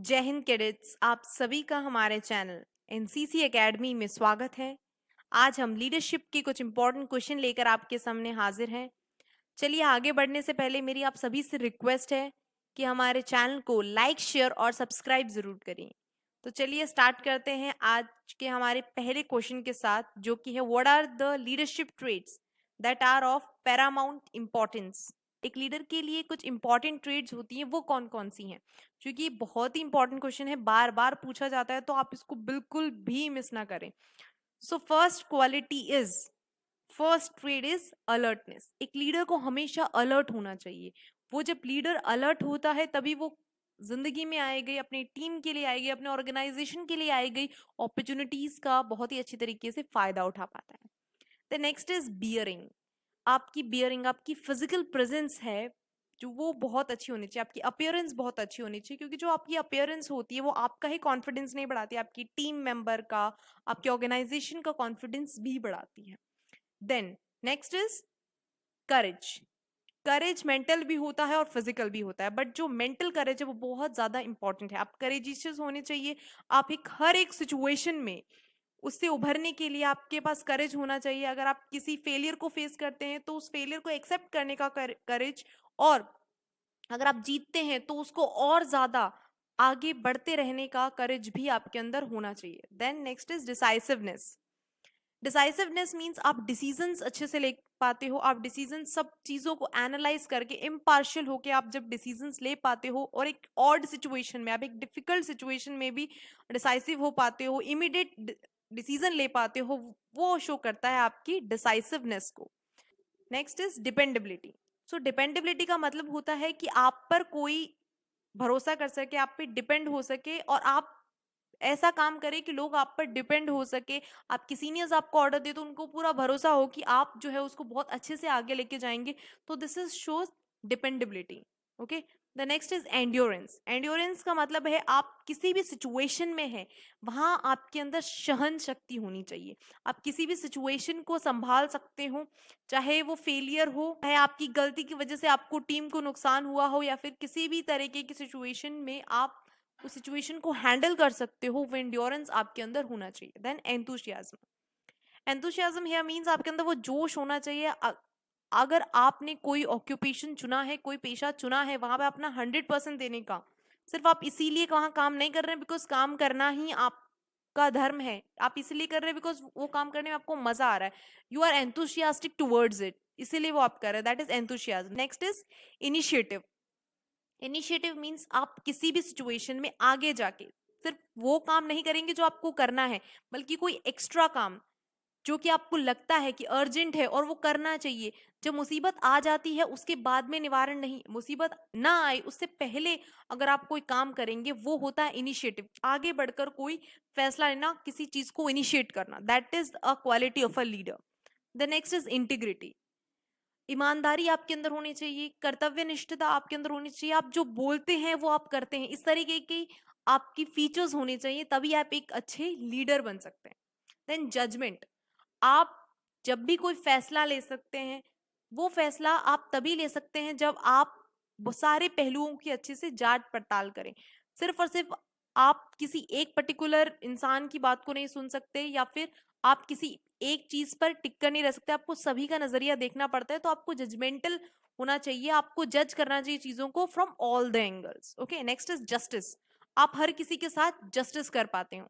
जय हिंद कैडेट्स, आप सभी का हमारे चैनल एनसीसी एकेडमी में स्वागत है। आज हम लीडरशिप के कुछ इंपॉर्टेंट क्वेश्चन लेकर आपके सामने हाजिर हैं। चलिए आगे बढ़ने से पहले मेरी आप सभी से रिक्वेस्ट है कि हमारे चैनल को लाइक, शेयर और सब्सक्राइब जरूर करें। तो चलिए स्टार्ट करते हैं आज के हमारे पहले क्वेश्चन के साथ, जो कि है what are the leadership traits that are of paramount importance. एक लीडर के लिए कुछ इंपॉर्टेंट ट्रेड्स होती हैं, वो कौन कौन सी हैं? क्योंकि ये बहुत ही इंपॉर्टेंट क्वेश्चन है, बार बार पूछा जाता है, तो आप इसको बिल्कुल भी मिस ना करें। So first trade is alertness. एक लीडर को हमेशा अलर्ट होना चाहिए। वो जब लीडर अलर्ट होता है तभी वो जिंदगी में आएगी, अपनी टीम के लिए आएगी, अपने ऑर्गेनाइजेशन के लिए आएगी, अपॉर्चुनिटीज का बहुत ही अच्छी तरीके से फायदा उठा पाता है। The next is bearing. आपकी बियरिंग, आपकी फिजिकल प्रेजेंस है जो वो बहुत अच्छी होनी चाहिए, आपकी अपीयरेंस बहुत अच्छी होनी चाहिए, क्योंकि जो आपकी अपीयरेंस होती है वो आपका ही कॉन्फिडेंस नहीं बढ़ाती, आपकी टीम मेंबर का, आपके ऑर्गेनाइजेशन का कॉन्फिडेंस भी बढ़ाती है। Then next is courage. Courage mental भी होता है और फिजिकल भी होता है, बट जो मेंटल करेज है वो बहुत ज्यादा इंपॉर्टेंट है। आप करेजियस होने चाहिए। आप एक हर एक सिचुएशन में उससे उभरने के लिए आपके पास करेज होना चाहिए। अगर आप किसी फेलियर को फेस करते हैं तो उस फेलियर को एक्सेप्ट करने का करेज, और अगर आप जीतते हैं तो उसको और ज्यादा आगे बढ़ते रहने का करेज भी आपके अंदर होना चाहिए। Then next is decisiveness. Decisiveness means आप डिसीजंस अच्छे से ले पाते हो। आप डिसीजन सब चीजों को एनालाइज करके इम्पार्शियल होके आप जब डिसीजंस ले पाते हो, और एक ऑड सिचुएशन में, आप एक डिफिकल्ट सिचुएशन में भी डिसाइसिव हो पाते हो, इमीडिएट डिसीजन ले पाते हो, वो शो करता है आपकी डिसाइसिवनेस को। Next is dependability. So dependability का मतलब होता है कि आप पर कोई भरोसा कर सके, आप पे डिपेंड हो सके, और आप ऐसा काम करें कि लोग आप पर डिपेंड हो सके। आपकी सीनियर्स आपको ऑर्डर दे तो उनको पूरा भरोसा हो कि आप जो है उसको बहुत अच्छे से आगे लेके जाएंगे। तो this is shows dependability. Okay. The next is endurance. Endurance का मतलब है आप किसी भी सिचुएशन में है, वहां आपके अंदर सहन शक्ति होनी चाहिए। आप किसी भी सिचुएशन को संभाल सकते हो, चाहे वो फेलियर हो, चाहे आपकी गलती की वजह से आपको टीम को नुकसान हुआ हो, या फिर किसी भी तरीके की सिचुएशन में आप उस सिचुएशन को हैंडल कर सकते हो। वो एंड्योरेंस आपके अंदर होना चाहिए। Then enthusiasm. Enthusiasm here means आपके अंदर वो जोश होना चाहिए। अगर आपने कोई ऑक्यूपेशन चुना है, कोई पेशा चुना है, वहां पे अपना 100% देने का, सिर्फ आप इसीलिए वहां काम नहीं कर रहे हैं बिकॉज काम करना ही आपका धर्म है, आप इसीलिए कर रहे हैं बिकॉज वो काम करने में आपको मजा आ रहा है, you are enthusiastic towards it, इसीलिए वो आप कर रहे हैं, that is enthusiasm. Next is initiative. Initiative means आप किसी भी सिचुएशन में आगे जाके सिर्फ वो काम नहीं करेंगे जो आपको करना है, बल्कि कोई एक्स्ट्रा काम जो कि आपको लगता है कि अर्जेंट है और वो करना चाहिए। जब मुसीबत आ जाती है उसके बाद में निवारण नहीं, मुसीबत ना आए उससे पहले अगर आप कोई काम करेंगे, वो होता है इनिशिएटिव। आगे बढ़कर कोई फैसला लेना, किसी चीज को इनिशिएट करना, that is a quality of a leader. The next is integrity. ईमानदारी आपके अंदर होनी चाहिए, कर्तव्य निष्ठता आपके अंदर होनी चाहिए, आप जो बोलते हैं वो आप करते हैं, इस तरीके की आपकी फीचर्स होनी चाहिए, तभी आप एक अच्छे लीडर बन सकते हैं। Then judgement. आप जब भी कोई फैसला ले सकते हैं, वो फैसला आप तभी ले सकते हैं जब आप वो सारे पहलुओं की अच्छे से जांच पड़ताल करें। सिर्फ और सिर्फ आप किसी एक पर्टिकुलर इंसान की बात को नहीं सुन सकते, या फिर आप किसी एक चीज पर टिक कर नहीं रह सकते, आपको सभी का नजरिया देखना पड़ता है। तो आपको जजमेंटल होना चाहिए, आपको जज करना चाहिए चीजों को from all the angles. Okay. Next is justice. आप हर किसी के साथ जस्टिस कर पाते हो।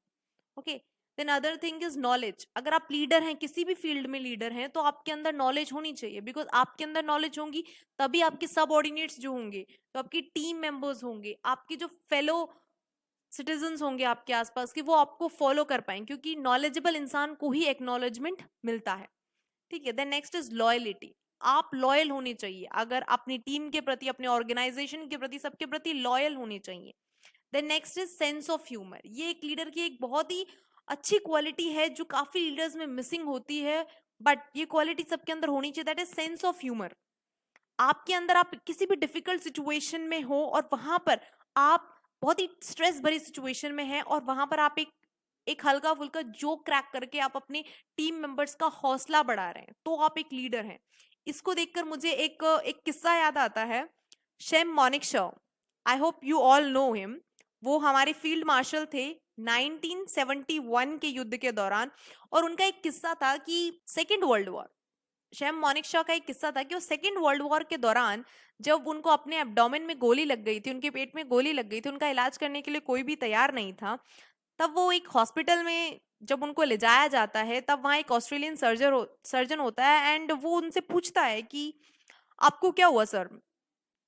Okay. Then other thing is knowledge. अगर आप लीडर हैं, किसी भी फील्ड में लीडर हैं, तो आपके अंदर नॉलेज होनी चाहिए, बिकॉज आपके अंदर नॉलेज होंगी तभी आपके सबऑर्डिनेट्स जो होंगे, तो आपकी टीम मेंबर्स होंगे, आपके जो फेलो सिटीजन्स होंगे आपके आसपास के, वो आपको फॉलो कर पाएंगे, क्योंकि नॉलेजेबल इंसान को ही एक्नॉलेजमेंट मिलता है। ठीक है। Then next is loyalty. आप लॉयल होने चाहिए, अगर अपनी टीम के प्रति, अपने ऑर्गेनाइजेशन के प्रति, सबके प्रति लॉयल होने चाहिए। Then next is sense of humour. ये एक लीडर की एक बहुत ही अच्छी क्वालिटी है जो काफी लीडर्स में मिसिंग होती है, बट ये क्वालिटी सबके अंदर होनी चाहिए, that is sense of humour. आपके अंदर, आप किसी भी डिफिकल्ट सिचुएशन में हो और वहां पर आप बहुत ही स्ट्रेस भरी सिचुएशन में है, और वहां पर आप एक हल्का फुल्का जोक क्रैक करके आप अपने टीम मेंबर्स का हौसला बढ़ा रहे हैं, तो आप एक लीडर हैं। इसको देखकर मुझे एक किस्सा याद आता है। Sam Manekshaw, I hope you all know him. वो हमारे फील्ड मार्शल थे 1971 के युद्ध के दौरान। और उनका एक किस्सा था कि second world war, sham Manekshaw का एक किस्सा था कि वो सेकेंड वर्ल्ड वॉर के दौरान जब उनको अपने एब्डोमेन में गोली लग गई थी, उनके पेट में गोली लग गई थी, उनका इलाज करने के लिए कोई भी तैयार नहीं था, तब वो एक हॉस्पिटल में जब उनको ले जाया जाता है, तब वहाँ एक ऑस्ट्रेलियन सर्जन होता है एंड वो उनसे पूछता है कि आपको क्या हुआ सर।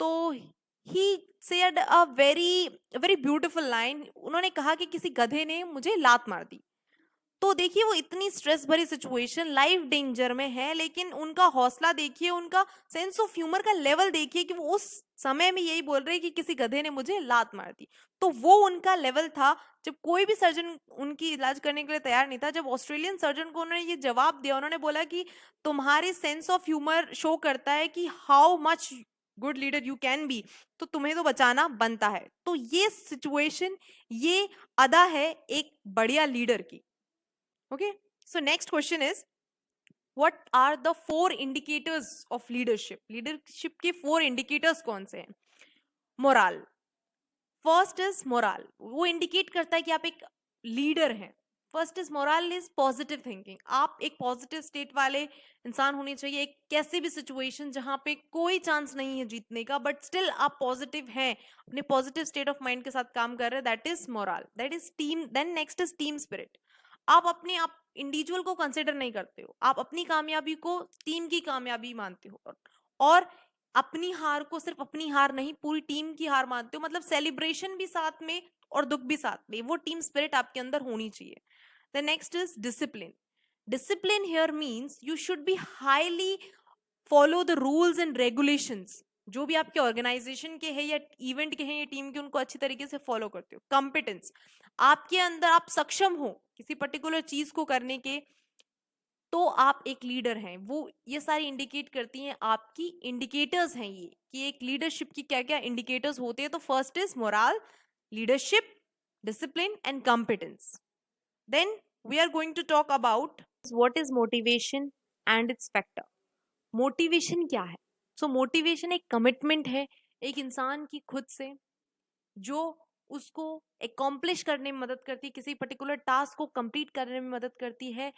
तो he said a very very beautiful line, उन्होंने कहा कि किसी गधे ने मुझे लात मार दी। तो देखिए वो इतनी स्ट्रेस भरी सिचुएशन, लाइफ डेंजर में है, लेकिन उनका हौसला देखिए, उनका सेंस ऑफ ह्यूमर का लेवल देखिए कि वो उस समय में यही बोल रहे हैं कि किसी गधे ने मुझे लात मार दी। तो वो उनका लेवल था। जब कोई भी सर्जन उनकी इलाज करने के लिए तैयार नहीं था, जब ऑस्ट्रेलियन सर्जन को उन्होंने ये जवाब दिया, उन्होंने बोला कि तुम्हारे सेंस ऑफ ह्यूमर शो करता है कि how much good leader you can be, तो तुम्हें तो बचाना बनता है। तो ये सिचुएशन, ये अदा है एक बढ़िया लीडर की। Okay, so next question is, what are the four indicators of leadership? Leadership के four indicators कौन से हैं? मोराल, फर्स्ट इज मोराल, वो इंडिकेट करता है कि आप एक लीडर हैं। First is morale is positive thinking, आप एक पॉजिटिव स्टेट वाले इंसान होने चाहिए। एक कैसी भी सिचुएशन जहां पे कोई चांस नहीं है जीतने का, बट स्टिल आप पॉजिटिव हैं, अपने पॉजिटिव स्टेट ऑफ माइंड के साथ काम कर रहे हैं, that is morale, that is team. Then next is team spirit, आप इंडिविजुअल को कंसिडर नहीं करते हो, आप अपनी कामयाबी को टीम की कामयाबी मानते हो, और अपनी हार को सिर्फ अपनी हार नहीं, पूरी टीम की हार मानते हो, मतलब सेलिब्रेशन भी साथ में और दुख भी साथ में, वो टीम स्पिरिट आपके अंदर होनी चाहिए। The next is discipline, discipline here means you should be highly follow the rules and regulations, जो भी आपके ऑर्गेनाइजेशन के हैं या इवेंट के हैं या टीम के, उनको अच्छी तरीके से फॉलो करते हो। कॉम्पिटेंस, आपके अंदर आप सक्षम हो किसी पर्टिकुलर चीज को करने के, तो आप एक लीडर हैं। वो ये सारी इंडिकेट करती हैं, आपकी इंडिकेटर्स हैं ये, कि एक लीडरशिप की क्या क्या इंडिकेटर्स होते हैं। तो first is moral, leadership, discipline and competence. Then we are going to talk about what is motivation and its factor. Motivation क्या है? सो मोटिवेशन एक कमिटमेंट है एक इंसान की खुद से, जो उसको एकॉम्प्लिश करने में मदद करती है, किसी पर्टिकुलर टास्क को कंप्लीट करने में मदद करती है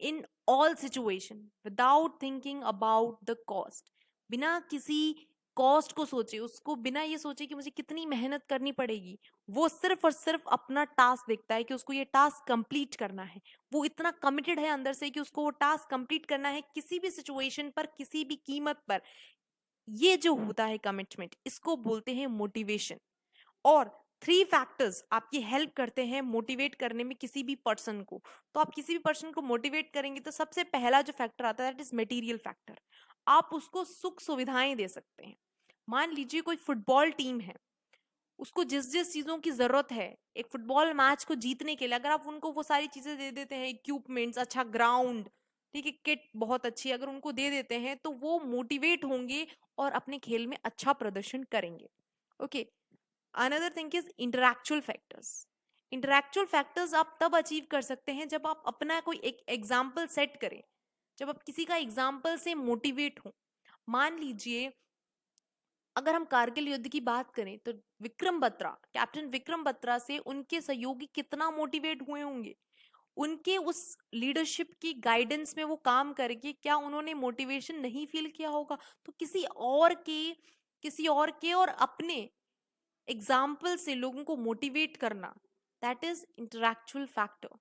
in all situation without thinking about the cost. बिना किसी कॉस्ट को सोचे, उसको बिना ये सोचे कि मुझे कितनी मेहनत करनी पड़ेगी, वो सिर्फ और सिर्फ अपना टास्क देखता है कि उसको ये टास्क कंप्लीट करना है। वो इतना कमिटेड है अंदर से कि उसको वो टास्क कंप्लीट करना है, किसी भी सिचुएशन पर, किसी भी कीमत पर। ये जो होता है कमिटमेंट, इसको बोलते हैं मोटिवेशन। और थ्री फैक्टर्स आपकी हेल्प करते हैं मोटिवेट करने में किसी भी पर्सन को। तो आप किसी भी पर्सन को मोटिवेट करेंगे तो सबसे पहला जो फैक्टर आता है दैट इज मटेरियल फैक्टर। आप उसको सुख सुविधाएं दे सकते हैं। मान लीजिए कोई फुटबॉल टीम है, उसको जिस जिस चीजों की जरूरत है एक फुटबॉल मैच को जीतने के लिए, अगर आप उनको वो सारी चीजें दे देते हैं, इक्विपमेंट्स, अच्छा ग्राउंड, ठीक है, किट बहुत अच्छी, अगर उनको दे देते हैं तो वो मोटिवेट होंगे और अपने खेल में अच्छा प्रदर्शन करेंगे। Okay, another thing is intellectual factors. Intellectual factors आप तब अचीव कर सकते हैं जब आप अपना कोई एक एग्जाम्पल सेट करें, जब आप किसी का एग्जाम्पल से मोटिवेट हो। मान लीजिए अगर हम कारगिल युद्ध की बात करें तो विक्रम बत्रा, कैप्टन विक्रम बत्रा से उनके सहयोगी कितना मोटिवेट हुए होंगे, उनके उस लीडरशिप की गाइडेंस में वो काम करके क्या उन्होंने मोटिवेशन नहीं फील किया होगा? तो किसी और के और अपने एग्जाम्पल से लोगों को मोटिवेट करना, that is intellectual factor.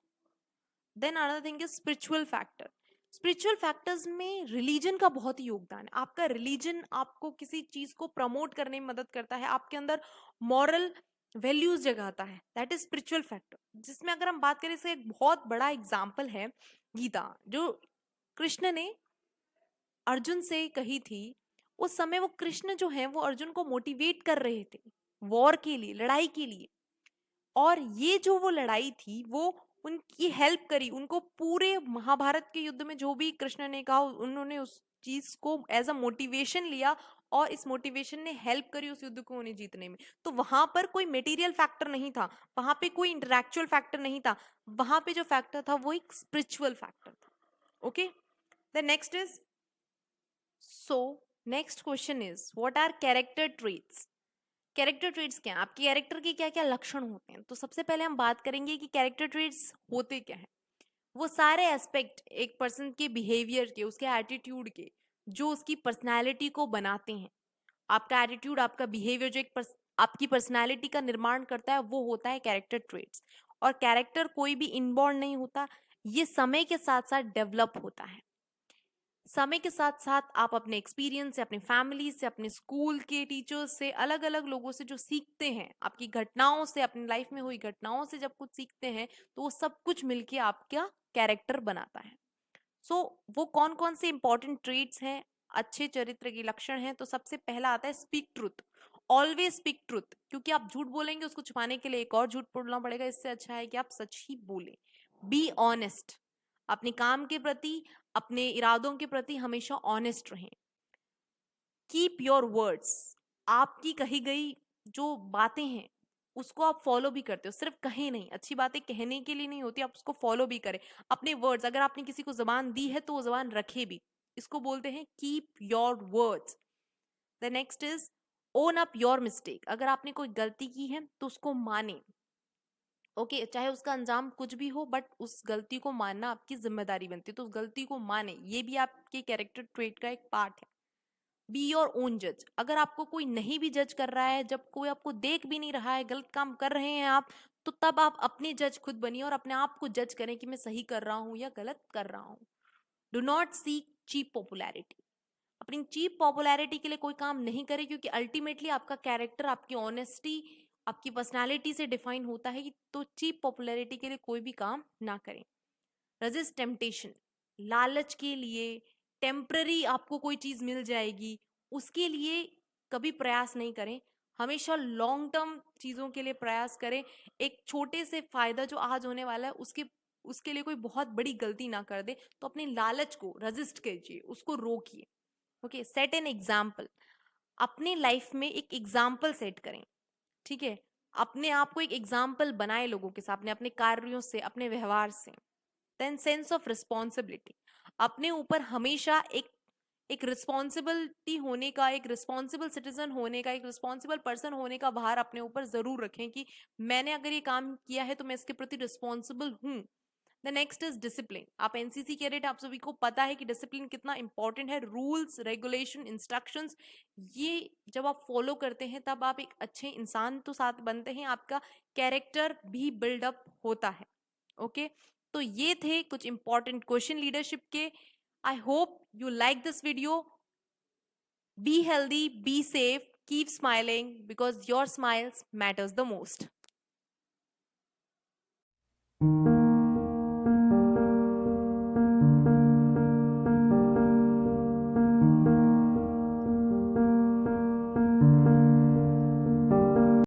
Then another thing is spiritual factor. Spiritual factors में रिलीजन का बहुत ही योगदान है। आपका रिलीजन आपको किसी चीज को प्रमोट करने में मदद करता है, आपके अंदर मॉरल वैल्यूज जगाता है, दैट इज स्पिरिचुअल फैक्टर। जिसमें अगर हम बात करें, इसका एक बहुत बड़ा एग्जाम्पल है गीता, जो कृष्ण ने अर्जुन से कही थी। उस समय वो कृष्ण जो है वो अर्जुन को मोटिवेट कर रहे थे वॉर के लिए, लड़ाई के लिए। और ये जो वो लड़ाई थी वो उनकी हेल्प करी, उनको पूरे महाभारत के युद्ध में जो भी कृष्ण ने कहा उन्होंने उस चीज को एज अ मोटिवेशन लिया, और इस मोटिवेशन ने हेल्प करी उस युद्ध को उन्हें जीतने में। तो वहां पर कोई मटेरियल फैक्टर नहीं था, वहां पे कोई इंटरेक्चुअल फैक्टर नहीं था, वहां पे जो फैक्टर था वो एक स्पिरिचुअल फैक्टर था। Okay, the next is, so next question is what are character traits? Character traits क्या हैं? आपके कैरेक्टर के क्या-क्या लक्षण होते हैं? तो सबसे पहले हम बात करेंगे कि कैरेक्टर ट्रेट्स होते क्या हैं? वो सारे एस्पेक्ट एक पर्सन के बिहेवियर के, उसके एटीट्यूड के, जो उसकी पर्सनैलिटी को बनाते हैं। आपका एटीट्यूड, आपका बिहेवियर जो आपकी पर्सनैलिटी का निर्माण करता है, वो होता है कैरेक्टर ट्रेट्स। और कैरेक्टर कोई भी इनबॉर्न नहीं होता, ये समय के साथ-साथ डेवलप होता है। समय के साथ-साथ आप अपने एक्सपीरियंस से, अपनी फैमिली से, अपने स्कूल के टीचर्स से, अलग-अलग लोगों से जो सीखते हैं, आपकी घटनाओं से, अपनी लाइफ में हुई घटनाओं से जब कुछ सीखते हैं, तो वो सब कुछ मिलके आपका कैरेक्टर बनाता है। सो वो कौन-कौन से इंपॉर्टेंट ट्रेट्स हैं, अच्छे चरित्र के लक्षण हैं? तो सबसे पहला आता है speak truth. Always speak truth, क्योंकि आप झूठ बोलेंगे उसको छुपाने के लिए एक और झूठ बोलना पड़ेगा, इससे अच्छा है कि आप सच ही बोलें। बी ऑनेस्ट, अपने काम के प्रति, अपने इरादों के प्रति हमेशा ऑनेस्ट रहें। कीप योर वर्ड्स, आपकी कही गई जो बातें हैं उसको आप फॉलो भी करते हो, सिर्फ कहे नहीं। अच्छी बातें कहने के लिए नहीं होती, आप उसको फॉलो भी करें। अपने वर्ड्स, अगर आपने किसी को जबान दी है तो वो जबान रखे भी, इसको बोलते हैं keep your words. The next is own up your mistake, अगर आपने कोई गलती की है तो उसको माने। ओके चाहे उसका अंजाम कुछ भी हो, बट उस गलती को मानना आपकी जिम्मेदारी बनती है, तो उस गलती को माने, ये भी आपके कैरेक्टर ट्रेट का एक पार्ट है। बी योर ओन जज, अगर आपको कोई नहीं भी जज कर रहा है, जब कोई आपको देख भी नहीं रहा है, गलत काम कर रहे हैं आप, तो तब आप अपने जज खुद बनिए और अपने आप को जज करें कि मैं सही कर रहा हूं या गलत कर रहा हूं। Do not seek cheap popularity, अपनी चीप पॉपुलैरिटी के लिए कोई काम नहीं करे, क्योंकि अल्टीमेटली आपका कैरेक्टर, आपकी ऑनेस्टी, आपकी पर्सनैलिटी से डिफाइन होता है। तो चीप पॉपुलैरिटी के लिए कोई भी काम ना करें। रेजिस्ट टेम्पटेशन, लालच के लिए, टेम्पररी आपको कोई चीज मिल जाएगी उसके लिए कभी प्रयास नहीं करें, हमेशा लॉन्ग टर्म चीजों के लिए प्रयास करें। एक छोटे से फायदा जो आज होने वाला है उसके उसके लिए कोई बहुत बड़ी गलती ना कर दे, तो अपने लालच को रेजिस्ट कीजिए, उसको रोकिए। ओके सेट एन एग्जाम्पल, अपने लाइफ में एक एग्जाम्पल सेट करें। ठीक है, अपने आप को एक एग्जाम्पल बनाए लोगों के सामने, अपने कार्यों से, अपने व्यवहार से। देन सेंस ऑफ रिस्पॉन्सिबिलिटी, अपने ऊपर हमेशा एक रिस्पॉन्सिबिलिटी होने का, एक रिस्पॉन्सिबल सिटीजन होने का, एक रिस्पॉन्सिबल पर्सन होने का भार अपने ऊपर जरूर रखें कि मैंने अगर ये काम किया है तो मैं इसके प्रति रिस्पॉन्सिबल हूँ। द नेक्स्ट इज डिसिप्लिन, आप एनसीसी कैडेट, आप सभी को पता है कि डिसिप्लिन कितना इंपॉर्टेंट है। रूल्स, रेगुलेशन, इंस्ट्रक्शंस, ये जब आप फॉलो करते हैं तब आप एक अच्छे इंसान तो साथ बनते हैं, आपका कैरेक्टर भी बिल्डअप होता है। ओके तो ये थे कुछ इंपॉर्टेंट क्वेश्चन लीडरशिप के। I hope you like this video. Be healthy, be safe, keep smiling because your smiles matters the most.